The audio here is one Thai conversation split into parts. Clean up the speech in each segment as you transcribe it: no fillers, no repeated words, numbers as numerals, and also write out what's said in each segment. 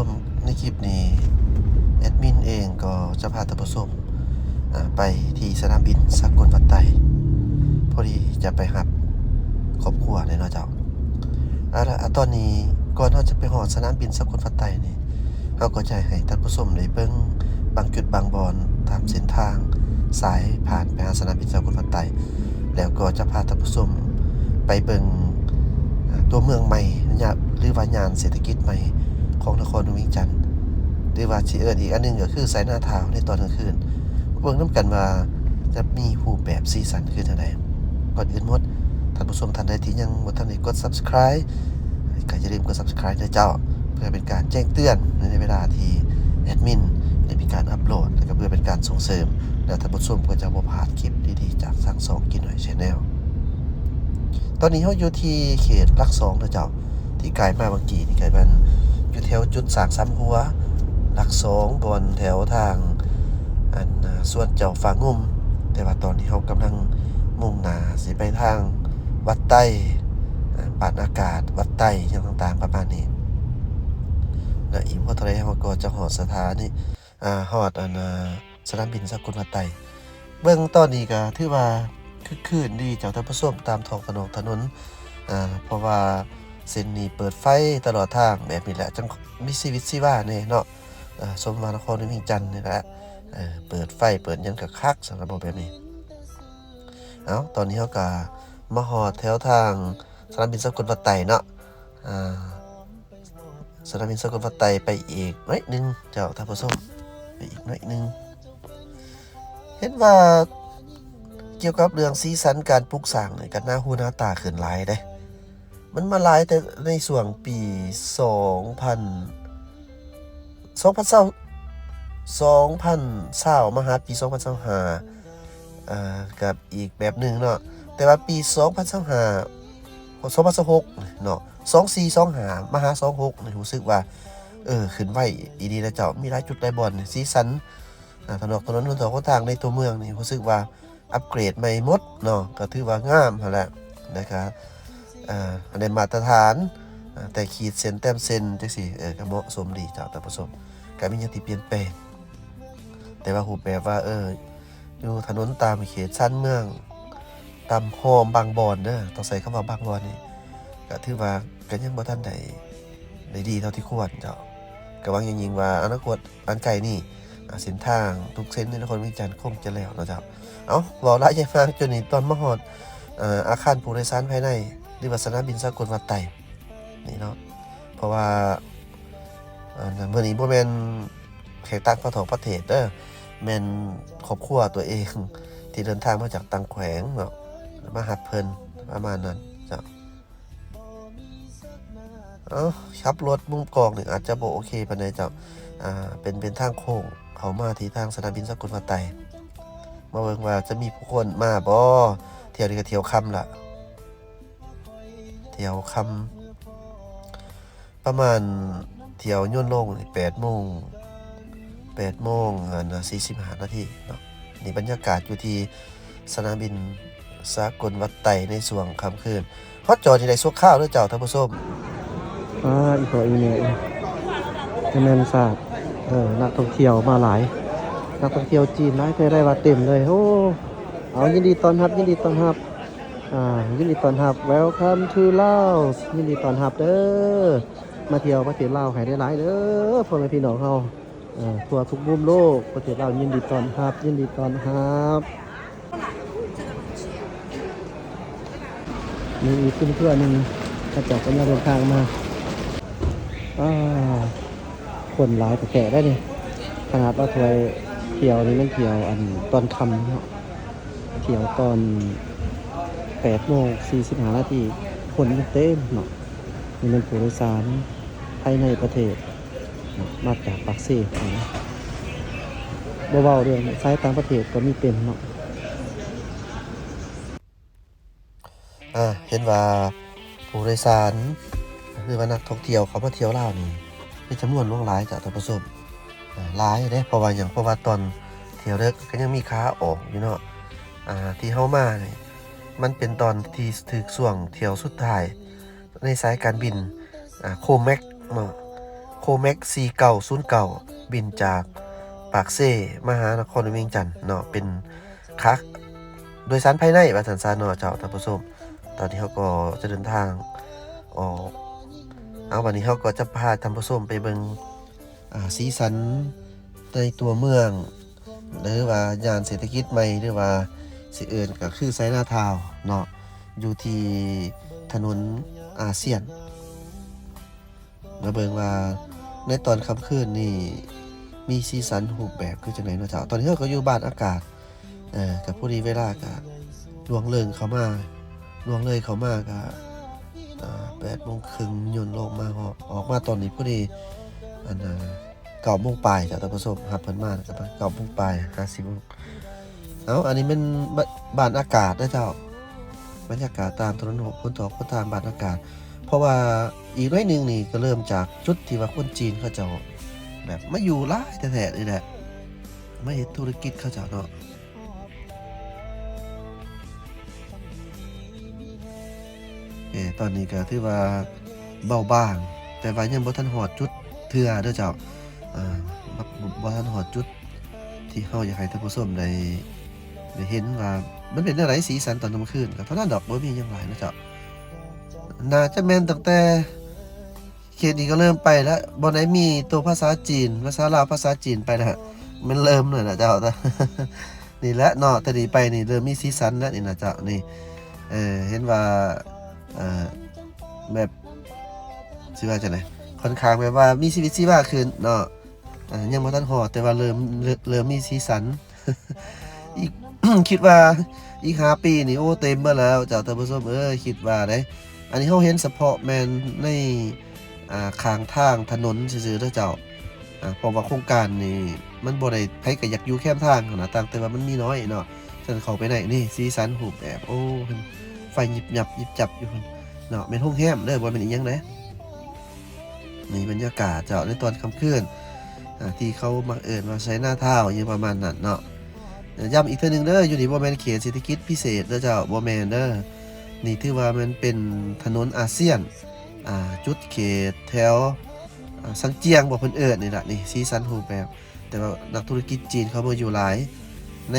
มในคลิปนี้แอดมินเองก็จะพาท่านผู้ชมไปที่สนามบินสกลวัดไตพอดีจะไปหับครอบครัวเลยเนาะเจ้าตอนนี้ก่อนเราจะไปฮอดสนามบินสกลวัดไตนี่เราก็จะให้ท่านผู้ชมได้เบิ่งบางจุดบางบอนตามเส้นทางสายผ่านไปหาสนามบินสกลวัดไตแล้วก็จะพาท่านผู้ชมไปเบิ่งตัวเมืองใหม่หรือว่าย่านเศรษฐกิจใหม่ของนครหลวงเวียงจันทน์หรือว่าสิเอิ้นอีกอันนึงก็คือสายหน้าทาวในตอนกลางคืนเบิ่งนำกันว่าจะมีรูปแบบสีสันคือจังได๋ก่อนอื่นหมดท่านผู้ชมท่านใดที่ยังบ่ทันได้กด Subscribe ก็อย่าลืมกด Subscribe ด้วยเจ้าเพื่อเป็นการแจ้งเตือนในเวลาที่แอดมินได้มีการอัปโหลดและก็เพื่อเป็นการส่งเสริมและท่านผู้ชมก็จะบ่พลาดคลิปดีๆจากทาง2กินหน่อย Channel ตอนนี้เราอยู่ที่เขตหลัก2นะเจ้าที่ไกลมาบางกีนี่ไกลมันอยู่แถวจุดสร้างซ้ำหัวหลัก2บนแถวทางส่วนเจ้าฝางุ่มแต่ว่าตอนนี้เรากำลังมุ่งหน้าสิไปทางวัดใต้ปานอากาศวัดใต้อย่างต่างๆประมาณนี้นะอีกบ่เท่าใดเราก็จะฮอดสถานีฮอดสนามบินสกลวัดไตเบิ่งตอนนี้ก็ถือว่าคึกคืนดีเจ้าท่านผู้ชมตามท้องถนนเพราะว่าเส้นนี้เปิดไฟตลอดทางแบบนี้แหละจังมีชีวิตชีวาแน่เนาะสมว่านครหลวงเวียงจันทน์นี่แหละเปิดไฟเปิดหยังก็คักสำหรับแบบนี้ตอนนี้เราก็มาฮอดแถวทางสนามบินสกลวัดไตเนาะสนามบินสกลวัดไตไปอีกหน่อยนึงเจ้าท่านผู้ชมไปอีกหน่อยนึงเห็นว่าเกี่ยวกับเรื่องสีสันการปลูกสร้างนี่ก็น่าหูน่าตาขึ้นหลายเด้มันมาหลายแต่ในช่วงปี2020มาหาปี2025กับอีกแบบหนึงเนาะแต่ว่าปี2025เนาะ2425มาหา26นี่รู้สึกว่าขึ้นไวอีดีแล้วเจ้ามีหลายจุดหลายบ่อนสีสันถนนหนทางในตัวเมืองนี่รู้สึกว่าอัปเกรดใหม่หมดเนาะก็ถือว่างามหั่นแหละนะครับได้มาตรฐานแต่ขีดเส้นแต้มเส้นจังซี่ก็เหมาะสมดีเจ้าท่านผู้ชมก็มีหยังที่เปลี่ยนแปลงแต่ว่ารูปแบบว่าอยู่ถนนตามเขตชานเมืองตามโฮมบางบอนเด้อต้องใช้คำว่าบางบอนนี่ก็ถือว่าก็ยังบ่ทันได้ดีเท่าที่ควรเจ้าก็หวังอย่างยิ่งว่าอนาคตอันไกลนี้เส้นทางทุกเส้นในนครหลวงเวียงจันทน์คงจะแล้วเนาะเจ้าเว้าหลายใหญ่มากจนนี่ตอนมาฮอดอาคารผู้โดยสารภายในหรือว่าสนามบินสกลวัดไตนี่เนาะเพราะว่ามื้อนี้บ่แม่นแขกต่างประเทศเด้อแม่นครอบครัวตัวเองที่เดินทางมาจากต่างแขวงเนาะมารับเพิ่นประมาณนั้นเจ้าขับรถมุมกล้องนี่อาจจะบ่โอเคปานใดเจ้าเป็นทางโค้งเข้ามาที่ทางสนามบินสกลวัดไตมาเบิ่งว่าจะมีผู้คนมาบ่เที่ยวนี้ก็เที่ยวค่ำละเที่ยวค่ำประมาณเที่ยวย่นลงนี่8:45 น.เนาะนี่บรรยากาศอยู่ที่สนามบินสกลวัดไตในช่วงค่ำคืนฮอดจอที่ได้สัวข้าวเด้อเจ้าท่านผู้ชมอีพออีเนี่ยจะแม่นทราบนักท่องเที่ยวมาหลายนักท่องเที่ยวจีนหลายได้ว่าเต็มเลยโอ้เอายินดีต้อนรับยินดีต้อนรับWelcome to Laos ยินดีต้อนรับเด้อมาเที่ยวประเทศลาวให้ได้หลายเด้อพ่อแม่พี่น้องเฮาทั่วทุกมุมโลกประเทศลาวยินดีต้อนรับมีอีกเพื่อนๆนึงกระจกกำลังเดินทางมาคนหลายแต่แก่ได้นี่ขนาดว่าถวยเที่ยวนี่มันเที่ยวตอนค่ำเนาะเที่ยวตอน8:45 น.คนเต็มเนาะนี่มันผู้โดยสารภายในประเทศมาจากปากเซ่นะเบาๆเรื่องสายต่างประเทศก็มีเป็นเนาะเห็นว่าผู้โดยสารหรือว่านักท่องเที่ยวเขามาเที่ยวลาวนี่มีจำนวนหลายจ้ะท่านผู้ชมหลายเด้เพราะว่าตอนเที่ยวเด็กก็ยังมีขาออกอยู่เนาะที่เฮามานี่มันเป็นตอนที่ถึกช่วงเที่ยวสุดท้ายในสายการบินโคแม็กเนาะ โคเม็ก4909บินจากปากเซ่มาหานครเวียงจันทน์เนาะเป็นคักโดยสารภายในว่าซั่นซะเนาะเจ้าท่านผู้ชมตอนนี้เขาก็จะเดินทางออกเอาวันนี้เขาก็จะพาท่านผู้ชมไปเบิ่งสีสันในตัวเมืองหรือว่าย่านเศรษฐกิจใหม่หรือว่าสิเอิ้นก็คือไซนาทาวน์เนาะอยู่ที่ถนนอาเซียนมาเบิ่งว่าในตอนค่ำคืนนี่มีสีสันรูปแบบคือจังไดเนาะเจ้าตอนนี้เราก็อยู่บ้านอากาศกับพอดีเวลาก็ล่วงเลยเข้ามาก็8:30ย่นลงมาออกมาตอนนี้พอดีอัน9:00 นปลายจ้ะท่านผู้ชมรับเพิ่นมาก็9:00 นปลาย50 นอันนี้มันบ้านอากาศนะเจ้าบรรยากาศตามถนนคนทางบ้านอากาศเพราะว่าอีกหน่อยนึงนี่ก็เริ่มจากจุดที่ว่าคนจีนเขาเจ้าแบบมาอยู่หลายแท้ๆนี่แหละมาเฮ็ดธุรกิจเขาเจ้าเนาะตอนนี้ก็ถือว่าเบาบางแต่ว่ายังบ่ทันฮอดจุดเทื่อเด้อเจ้าบ่ทันฮอดจุดที่เฮาอยากให้ท่านผู้ชมได้เห็นว่ามันเป็นจั่งใดสีสันตอนกลางคืนก็เท่านั้นดอกบ่มีหยังหลายเนาะเจ้าน่าจะแม่นตั้งแต่เขตนี้ก็เริ่มไปแล้วบ่ได้มีตัวภาษาจีนภาษาลาวภาษาจีนไปนะมันเริ่มแล้วนะเจ้า นี่แหละเนาะแต่นี้ไปนี่เริ่มมีสีสันแล้วนี่นะเจ้านี่เห็นว่าแบบสิว่าจังได๋ค่อนข้างแบบว่ามีชีวิตชีวาขึ้นเนาะยังบ่ทันฮอดแต่ว่าเริ่มมีสีสัน อีก คิดว่าอีก5 ปีนี่โอ้เต็มเบิดแล้วเจ้าท่านผู้ชมคิดว่าเด้อันนี้เฮาเห็นเฉพาะแม่นในข้างทางถนนซื่อๆเด้อเจ้าเพราะว่าโครงการนี่มันบ่ได้ไผก็อยากอยู่แคมทางหั้นน่ะต่างแต่ว่ามันมีน้อยเนาะฉันเข้าไปได้นี่สีสันรูปแบบโอ้เพิ่นไฟยิบยับยิบจับอยู่เพิ่นเนาะแม่นโรงแรมเด้อบ่แม่นอีหยังเด้นี่บรรยากาศเจ้าในตอนค่ำคืนที่เขามักเอิ้นว่าไชน่าทาวน์อยู่ประมาณนั้นเนาะย้ำอีกเทื่อนึงเด้ออยู่นี่บ่แม่นเขตเศรษฐกิจพิเศษเด้อเจ้าบ่แม่นเด้อนี่ถือว่ามันเป็นถนนอาเซียนจุดเขตแถวสังเจียงบ่เพิ่นเอิ้นนี่ล่ะนี่สีสันรูปแบบแต่ว่านักธุรกิจจีนเขามาอยู่หลายใ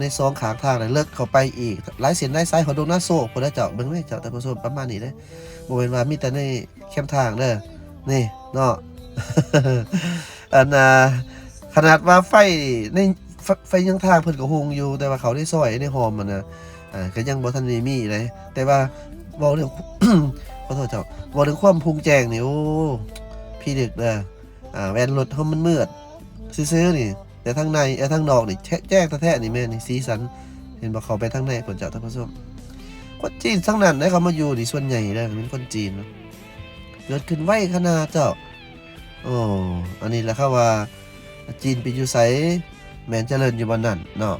นซองข้างทางน่ะเลิกเข้าไปอีกหลายเส้นหลายสายเขาดงหน้าโศกพุ่นเด้อเจ้าเบิ่งเด้อเจ้าท่านผู้ชมประมาณนี้เด้อบ่แม่นว่ามีแต่ในแคมทางเด้อนี่เนาะ อันขนาดว่าไฟในไฟยังทางเพิ่นก็ฮู้อยู่แต่ว่าเขาได้ซอยในหอมมันน่ะก็ยังบ่ทันได้มีเลยแต่ว่าเว้าเรื่อง ขอโทษเจ้าเว้าถึงความพุงแจ้งนี่โอ้พี่ดึกเด้อแว่นรถเฮามันมืดซื่อๆนี่แต่ทางในทางนอกนี่แจ้งแท้ๆนี่แม่นนี่สีสันเห็นบ่เข้าไปทางในเพิ่นเจ้าท่านผู้ชมคนจีนทั้งนั้นเด้เขามาอยู่นี่ส่วนใหญ่เด้อเป็นคนจีนเนาะเกิดขึ้นไวขนาดเจ้าอันนี้แหละครับว่าจีนไปอยู่ไสแม่นเจริญอยู่บ่นั่นเนาะ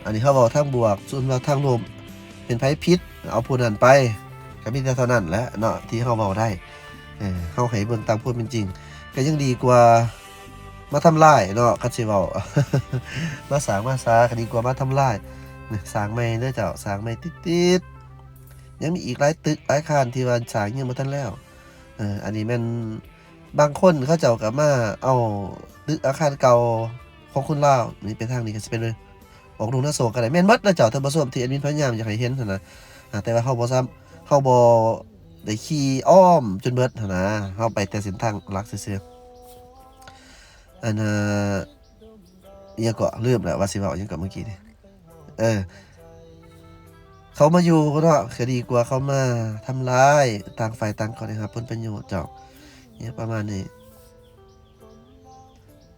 อันนี้เขาเว้าทางบวกส่วนว่าทางลบเป็นไผผิดเอาผู้นั้นไปก็มีแต่เท่านั้นแหละเนาะที่เขาเว้าได้เฮาให้เบิ่งตามความเป็นจริงก็ยังดีกว่ามาทำลายเนาะคันสิเว้า มาสร้างมาซาก็ดีกว่ามาทำลายสร้างใหม่เด้อเจ้าสร้างใหม่ติดๆยังมีอีกหลายตึกหลายอาคารที่ว่าสร้างยังบ่ทันแล้วอันนี้แม่นบางคนเขาเจ้าก็มาเอาตึกอาคารเก่าของคนลาวนี่ไปทางนี้ก็สิเป็นออกดงหน้าโศกก็ได้แม่นหมดนะเจ้าท่านผู้ชมที่แอดมินพยายามอยากให้เห็นหั่นน่ะแต่ว่าเฮาบ่ได้ขี่อ้อมจนเบิดหั่นนะเฮาไปแต่เส้นทางหลักซื่อๆอันอิหยังก็ลืมแล้วว่าสิเว้าอิหยังก็เมื่อกี้นี่เขามาอยู่เนาะก็ดีกว่าเขามาทำร้ายต่างฝ่ายต่างก็ได้รับผลประโยชน์เจ้าเนี่ยประมาณนี้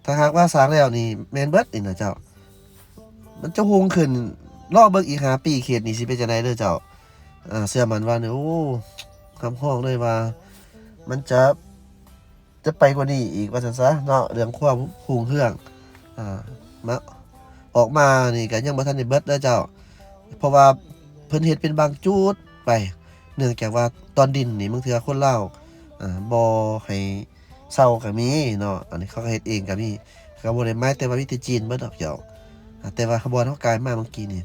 ถ้าหากว่าสร้างแล้วนี่แม่นเบิดนี่นะเจ้ามันจะฮูงขึ้นรอเบิ่งอีก5 ปีเขตนี้สิเป็นจังได๋เด้อเจ้าเชื่อมั่นว่านี่โอ้คำฮ้องเลยว่ามันจะไปกว่านี้อีกว่าซั่นซะเนาะเรื่องความรุ่งเรืองมาออกมานี่ก็ยังบ่ทันได้เบิดเด้อเจ้าเพราะว่าเพิ่นเฮ็ดเป็นบางจุดไปเนื่องจากว่าตอนดินนี่บางเทื่อคนลาวบ่ให้เซาก็มีเนาะอันนี้เขาก็เฮ็ดเองก็มีก็บ่ได้หมายแต่ว่ามีแต่จีนเบิดดอกเจ้าแต่ว่าขบวนเฮากายมาเมื่อกี้นี่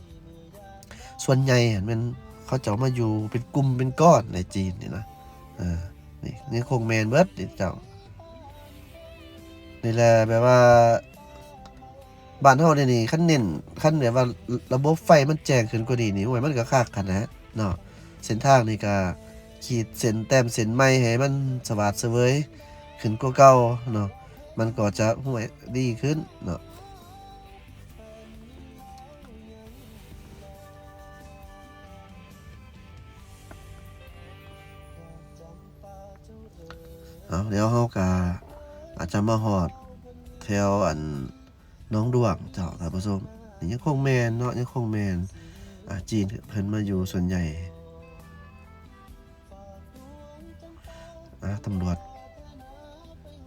ส่วนใหญ่มันเขาเจ้ามาอยู่เป็นกลุ่มเป็นก้อนในจีนนี่นะนี่คงแม่นเบิดนี่เจ้า นี่แหละแบบว่าบ้านเฮาเดี๋ยวนี้คันเน้นคันแบบว่าระบบไฟมันแจ้งขึ้นกว่านี้นี่โอ้ยมันก็คักหั้นนะเนาะเส้นทางนี่ก็ขีดเส้นแต้มเส้นใหม่ให้มันสว่างเสวยขึ้นกว่าเก่าเนาะมันก็จะห่วยดีขึ้นเนาะเอาเดี๋ยวเฮาก็อาจจะมาฮอดแถวอันหนองดวงเจ้าท่านผู้ชมนี่ยังคงแม่นเนาะยังคงแม่นจีนเพิ่นมาอยู่ส่วนใหญ่ตำรวจ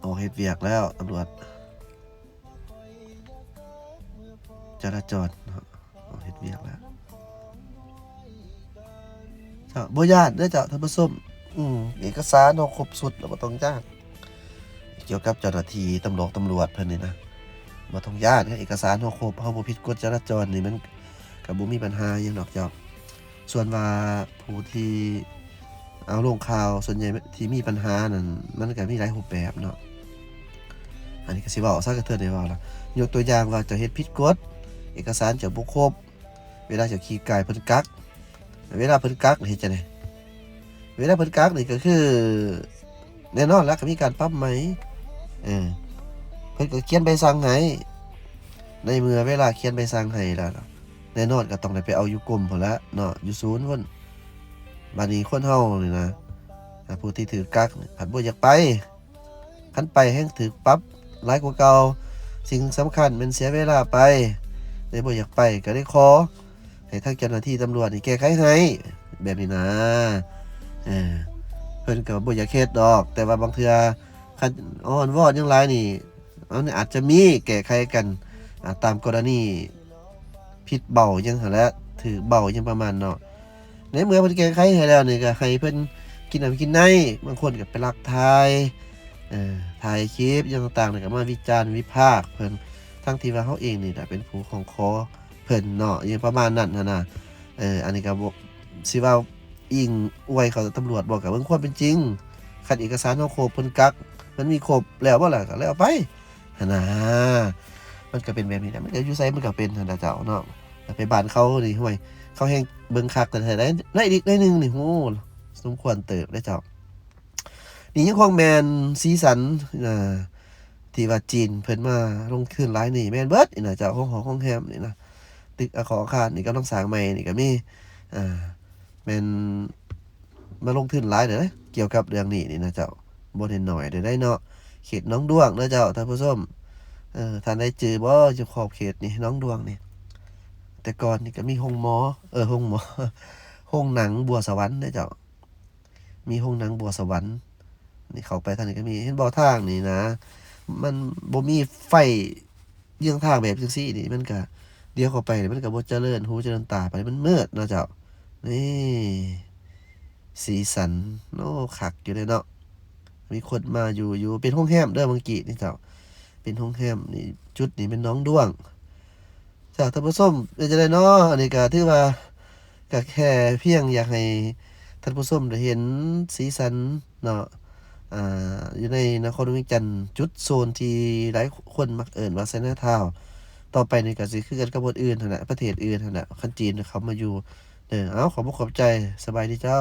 ออกเฮ็ดเวียกแล้วตำรวจจราจรเนาะออกเฮ็ดเวียกแล้วเจ้าบ่ย้านเด้อเจ้าท่านผู้ชมเอกสารเฮาครบสุดแล้วบ่ต้องย้านเกี่ยวกับเจ้าหน้าที่ตำรวจเพิ่นนี่นะบ่ต้องย้านเอกสารเฮาครบเฮาบ่ผิดกฎจราจรนี่มันก็บ่มีปัญหาหยังดอกเจ้าส่วนว่าผู้ที่เอาลงข่าวส่วนใหญ่ที่มีปัญหานั่นมันก็มีหลายรูปแบบเนาะอันนี้ก็สิเว้าซะกระเทือนได้เว้าล่ะยกตัวอย่างว่าเจ้าเฮ็ดผิดกฎเอกสารเจ้าบ่ครบเวลาเจ้าขี่ไก่เพิ่นกักเวลาเพิ่นกักนี่เฮ็ดจังได๋เวลาเพิ่นกักนี่ก็คือแน่นอนแล้วก็มีการปรับไหมเออเพิ่นก็เขียนใบสั่งให้ในเมื่อเวลาเขียนใบสั่งให้แล้วแน่นอนก็ต้องได้ไปเอาอยู่กรมพุ่นละเนาะอยู่ศูนย์พุ่นบัดนี้คนเฮานี่นะผู้ที่ถือกักผัดบ่อยากไปคันไปแฮงถูกปรับหลายกว่าเก่าสิ่งสำคัญมันเสียเวลาไปได้บ่อยากไปก็ได้ขอให้ทางเจ้าหน้าที่ตำรวจนี่แก้ไขให้แบบนี้นะเออเพิ่นก็บ่อยากเฮ็ดดอกแต่ว่าบางเทื่อคันอ้อนวอนจังหลายนี่นี่อาจจะมีแก้ไขกันตามกรณีผิดเบาจังหั่นแหละถือเบาจังประมาณเนาะในเมื่อเพิ่นแก้ไขให้แล้วนี่ก็ให้เพิ่นกินน้ำกินในบางคนก็ไปลักถ่ายถ่ายคลิปอย่างต่างๆนี่ก็มาวิจารณ์วิพากษ์เพิ่นทั้งที่ว่าเฮาเองนี่น่ะเป็นผู้ของขอเพิ่นเนาะอย่างประมาณนั้นหั่นน่ะอันนี้ก็บ่สิว่าอิงอวยเขาตำรวจบอกก็เบิ่งความเป็นจริงคันเอกสารเฮาครบเพิ่นกักมันมีครบแล้วบ่ล่ะก็แล้วไปหั่นน่ะมันก็เป็นแบบนี้แหละมันก็อยู่ไสมันก็เป็นหั่นน่ะเจ้าเนาะแต่ไปบ้านเขานี่ห่วยเขาแฮงเบิ่งคักแต่ถ้าได้อีกได้หนึงนี่โอ้สมควรเติบเด้อเจ้านี่ยังคงแม่นสีสันที่ว่าจีนเพิ่นมาลงทุนหลายนี่แม่นเบิดนี่น่ะเจ้าของหอของแฮมนี่นะตึกอาคารนี่กำลังสร้างใหม่นี่ก็มีแม่นมาลงทุนหลายเด้อเกี่ยวกับเรื่องนี้นี่นะเจ้าบ่ได้น้อยเด้อได้เนาะเขตหนองดวงเด้อเจ้าท่านผู้ชมท่านได้จื้อบ่อยู่ขอบเขตนี่หนองดวงนี่แต่ก่อนนี่ก็มีโรงหมอโรงหมอโรงหนังบัวสวรรค์เด้อเจ้ามีโรงหนังบัวสวรรค์นี่เข้าไปทางนี้ก็มีเห็นบ่ทางนี่นะมันบ่มีไฟเยื้องทางแบบจังซี่นี่มันก็เดี๋ยวเข้าไปมันก็บ่เจริญหูเจริญตาไปมันมืดเนาะเจ้านี่สีสันโอ้คักอยู่เลยเนาะมีคนมาอยู่เป็นโรงแรมเด้อเมื่อกี้นี่เจ้าเป็นโรงแรมนี่จุดนี้เป็นหนองดวงเจ้าท่านผู้ชมเป็นจังได๋เนาะอันนี้ก็ถือว่าก็แค่เพียงอยากให้ท่านผู้ชมได้เห็นสีสันเนาะอยู่ในนครเวียงจันทน์จุดโซนที่หลายคนมักเอิ้นว่าไชน่าทาวน์ต่อไปนี่ก็สิคือกันกับประเทศอื่นนั่นแหละประเทศอื่นนั่นแหละคันจีนเขามาอยู่ขอบคุณขอบใจสบายดีเจ้า